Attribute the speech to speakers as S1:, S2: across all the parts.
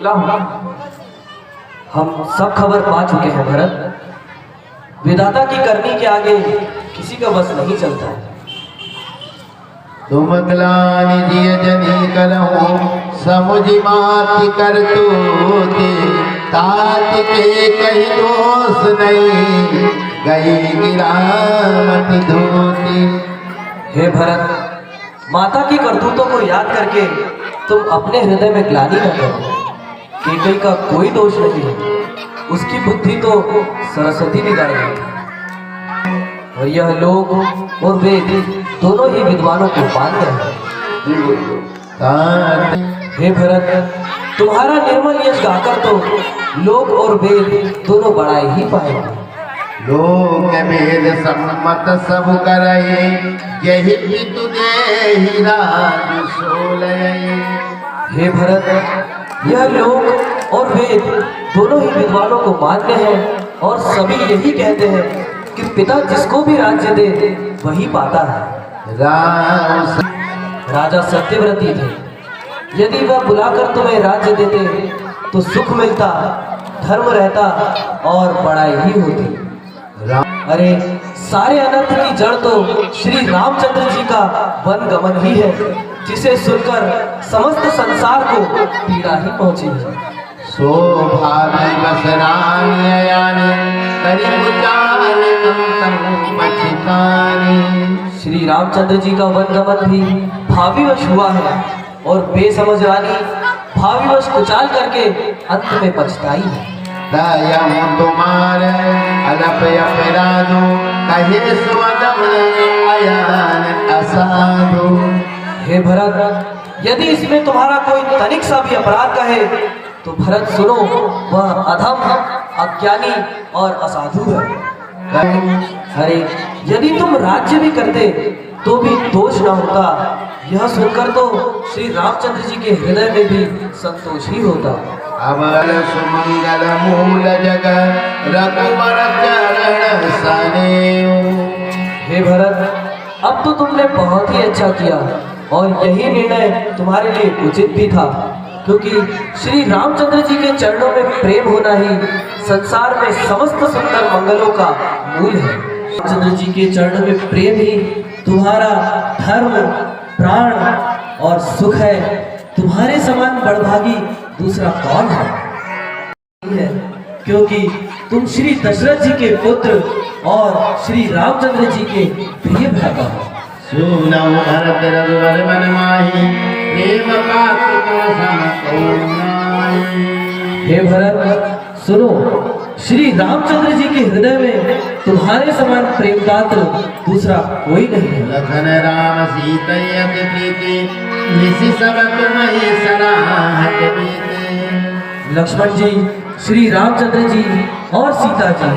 S1: लाओ। हम सब खबर पा चुके हैं भरत। विधाता की करनी के आगे किसी का बस नहीं चलता है।
S2: तुम ग्लानि जिय जनी करहु समुझ माति कर तूते तात के कहीं दोष नहीं गई गिरामति धोती।
S1: हे भरत, माता की करतूतों को याद करके तुम अपने हृदय में ग्लानि न करो। केकई का कोई दोष नहीं है, उसकी बुद्धि तो सरस्वती ने गाई है। और यह लोग और वेद दोनों ही विद्वानों को मानते हैं। हे भरत, तुम्हारा निर्मल यश गाकर तो लोग और वेद दोनों बढ़ाई ही पाएंगे।
S2: लोक वेद सम्मत सब करई यही पितु देहि राज सोलई।
S1: हे भरत, यह लोग और वेद दोनों ही विद्वानों को मानते हैं और सभी यही कहते हैं कि पिता जिसको भी राज्य दे वही पाता है। राजा सत्यव्रती थे। यदि वह बुलाकर तुम्हें राज्य देते तो सुख मिलता, धर्म रहता और बड़ाई ही होती। अरे सारे अनर्थ की जड़ तो श्री रामचंद्र जी का वन गमन ही है, जिसे सुनकर समस्त संसार को पीड़ा ही पहुंची है। श्री रामचंद्र जी का वन गमन भी भावीवश हुआ है और बेसमझ रानी भावीवश कुचाल करके अंत में पछताई है।
S2: तुम्हार अलप अपराधो कहे स्वदम अयान असाधु।
S1: हे भरत, यदि इसमें तुम्हारा कोई तनिक सा भी अपराध कहे तो भरत सुनो, वह अधम, अज्ञानी और असाधु है। अरे यदि तुम राज्य भी करते तो भी दोष न होता, यह सुनकर तो श्री रामचंद्र जी के हृदय में भी संतोष ही होता।
S2: अमल सुमंगल मूल जग रघुवर चरण सनेऊ।
S1: हे भरत, अब तो तुमने बहुत ही अच्छा किया और यही निर्णय तुम्हारे लिए उचित भी था, क्योंकि श्री रामचंद्र जी के चरणों में प्रेम होना ही संसार में समस्त सुंदर मंगलों का मूल है। रामचंद्र जी के चरणों में प्रेम ही तुम्हारा धर्म, प्राण और सुख है। तुम्हारे समान बड़भागी दूसरा कौन है? क्योंकि तुम श्री दशरथ जी के पुत्र और श्री रामचंद्र जी के प्रिय भ्राता हो।
S2: सुनौ भरत रघुवर मन माही प्रेम पात्र को सम को नाहि।
S1: हे भरत सुनो, श्री रामचंद्र जी के हृदय में तुम्हारे समान प्रेम पात्र दूसरा कोई नहीं है।
S2: लखन राम सीता अति प्रीति निसि सब तुम्हि सराहत बीते।
S1: लक्ष्मण जी, श्री रामचंद्र जी और सीता जी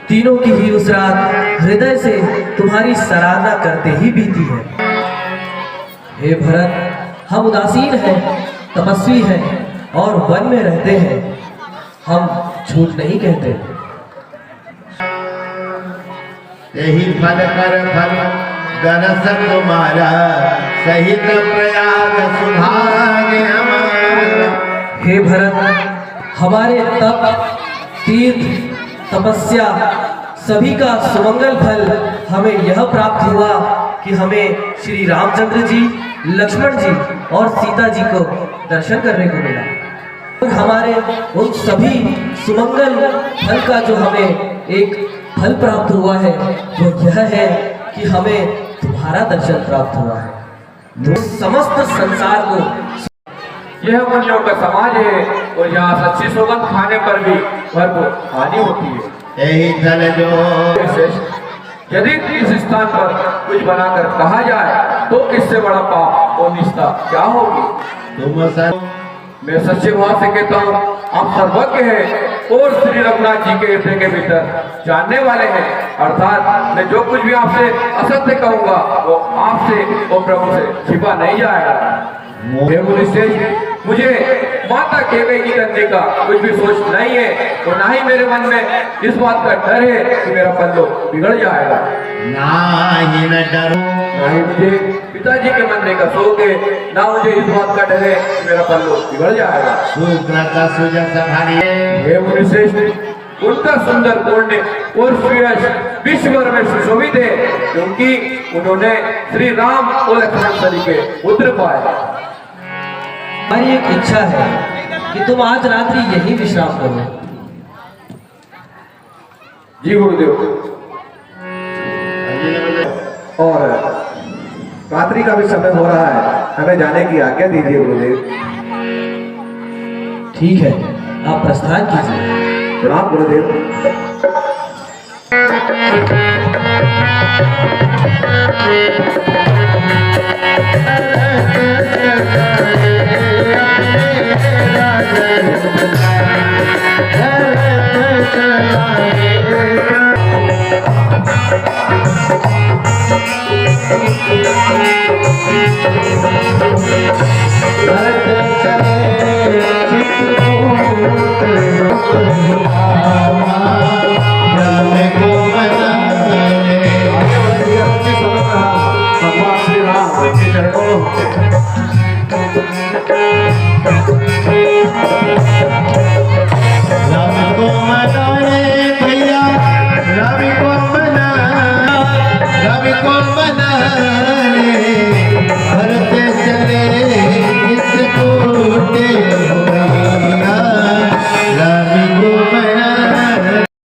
S1: तीनों की ही उस रात हृदय से तुम्हारी सराहना करते ही बीती है। हे भरत, हम उदासीन हैं, तपस्वी हैं और वन में रहते हैं। हम झूठ नहीं कहते।
S2: यही फल कर फल गरस तुम्हारा सहित प्रयाग सुभाग्य हमारा।
S1: हे भरत, हमारे तप, तीर्थ, तपस्या सभी का सुमंगल फल हमें यह प्राप्त हुआ कि हमें श्री रामचंद्र जी, लक्ष्मण जी और सीता जी को दर्शन करने को मिला। और हमारे उन सभी सुमंगल फल का जो हमें एक फल प्राप्त हुआ है वो यह है कि हमें तुम्हारा दर्शन प्राप्त हुआ है। तो समस्त संसार को
S3: यह मुनियों का समाज है और यहाँ सच्ची सौगंध खाने पर भी भरपूर हानि होती है।
S2: यही धन जो
S3: यदि इस स्थान पर कुछ बनाकर कहा जाए तो इससे बड़ा पाप और निष्ठा क्या होगी?
S2: तुम सर
S3: मैं सच्चे भाव से कहता हूँ, आप सर्वज्ञ हैं और श्री रघुनाथ जी के हृदय के भीतर जानने वाले हैं। अर्थात मैं जो कुछ भी आपसे असत्य कहूँगा वो आपसे और प्रभु से छिपा नहीं जाएगा। मुझे माता केवई की करने का कुछ भी सोच नहीं है और ना ही मेरे मन में इस बात का डर है कि मेरा पल्लो बिगड़ जाएगा।
S2: ना ही न डरो,
S3: ना ही मुझे पिताजी के मरने का शोक है, ना मुझे इस बात का डर है कि मेरा पल्लू बिगड़ जाएगा।
S2: शूद्र का सुजन संभालिए।
S3: हे मुनिश्रेष्ठ, उनका सुंदर पुण्य और श्रेयस विश्व भर में सुशोभित है, क्योंकि उन्होंने श्री राम और लक्ष्मण सरी के पुत्र पाए।
S1: हमारी एक इच्छा है कि तुम आज रात्रि यही विश्राम करो।
S3: जी गुरुदेव।
S4: और रात्रि का भी समय हो रहा है, हमें जाने की आज्ञा दीजिए गुरुदेव।
S1: ठीक है, आप प्रस्थान कीजिए।
S4: प्रणाम गुरुदेव।
S2: राजन